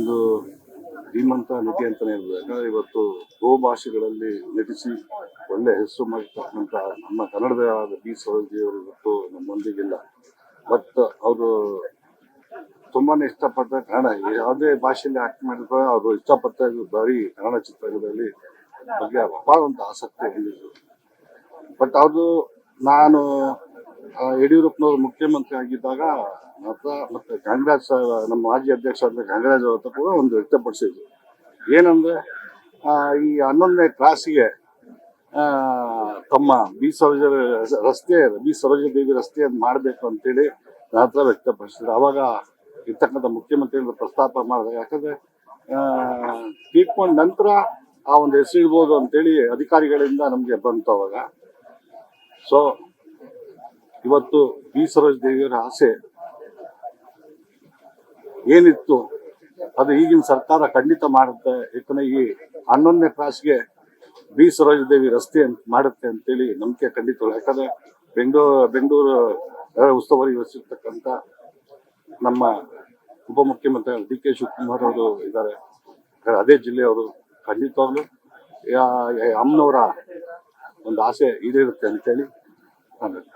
ಒಂದು ಧೀಮಂತ ನಟಿ ಅಂತಲೇ ಹೇಳ್ಬೋದು. ಯಾಕಂದರೆ ಇವತ್ತು ಬಹುಭಾಷೆಗಳಲ್ಲಿ ನಟಿಸಿ ಒಳ್ಳೆ ಹೆಸರು ಮಾಡಿರ್ತಕ್ಕಂಥ ನಮ್ಮ ಕನ್ನಡದ ಬಿ ಸರೋಜಿಯವರು ಇವತ್ತು ನಮ್ಮೊಂದಿಗಿಲ್ಲ. ಬಟ್ ಅವರು ತುಂಬಾ ಇಷ್ಟಪಟ್ಟ ಕನ್ನಡ ಯಾವುದೇ ಭಾಷೆಯಲ್ಲಿ ಆಕ್ಟ್ ಮಾಡಿದ್ರು ಅವರು ಇಷ್ಟಪಟ್ಟ ಬರೀ ಕನ್ನಡ ಚಿತ್ರಗಳಲ್ಲಿ ಬಗ್ಗೆ ಅಪಾರವಂತ ಆಸಕ್ತಿ ಹೊಂದಿದ್ರು. ಬಟ್ ಅದು ನಾನು ಯಡಿಯೂರಪ್ಪನವರು ಮುಖ್ಯಮಂತ್ರಿ ಆಗಿದ್ದಾಗ ಮತ್ತೆ ಕಾಂಗ್ರೆಸ್ ನಮ್ಮ ಮಾಜಿ ಅಧ್ಯಕ್ಷ ಕಾಂಗ್ರೆಸ್ ಅವ್ರ ಕೂಡ ಒಂದು ವ್ಯಕ್ತಪಡಿಸಿದ್ರು. ಏನಂದ್ರೆ ಈ 11ನೇ ಕ್ಲಾಸಿಗೆ ತಮ್ಮ ಬಿ ಸರೋಜದೇವಿ ರಸ್ತೆಯನ್ನು ಮಾಡಬೇಕು ಅಂತೇಳಿ ನನ್ನ ಹತ್ರ ವ್ಯಕ್ತಪಡಿಸಿದ್ರು. ಅವಾಗ ಇರ್ತಕ್ಕಂಥ ಮುಖ್ಯಮಂತ್ರಿಗಳ ಪ್ರಸ್ತಾಪ ಮಾಡಿದಾಗ, ಯಾಕಂದ್ರೆ ತೀರ್ಕೊಂಡ ನಂತರ ಆ ಒಂದು ಹೆಸರಿಡ್ಬೋದು ಅಂತೇಳಿ ಅಧಿಕಾರಿಗಳಿಂದ ನಮಗೆ ಬಂತು ಅವಾಗ. ಸೊ ಇವತ್ತು ಬಿ ಸರೋಜದೇವಿಯವರ ಆಸೆ ಏನಿತ್ತು ಅದು ಈಗಿನ ಸರ್ಕಾರ ಖಂಡಿತ ಮಾಡುತ್ತೆ. ಯಾಕಂದ್ರೆ ಈ 11ನೇ ಕ್ಲಾಸ್ಗೆ ಬಿ ಸರೋಜದೇವಿ ರಸ್ತೆ ಮಾಡುತ್ತೆ ಅಂತೇಳಿ ನಂಬಿಕೆ ಖಂಡಿತ. ಯಾಕಂದ್ರೆ ಬೆಂಗಳೂರು ಉಸ್ತುವಾರಿ ವಹಿಸಿರ್ತಕ್ಕಂಥ ನಮ್ಮ ಉಪಮುಖ್ಯಮಂತ್ರಿ ಡಿ ಕೆ ಶಿವಕುಮಾರ್ ಅವರು ಇದ್ದಾರೆ. ಅದೇ ಜಿಲ್ಲೆಯವರು ಖಂಡಿತವಾಗ್ಲು ಅಮ್ಮನವರ ಒಂದು ಆಸೆ ಈಡೇರುತ್ತೆ ಅಂತೇಳಿ ನಾನು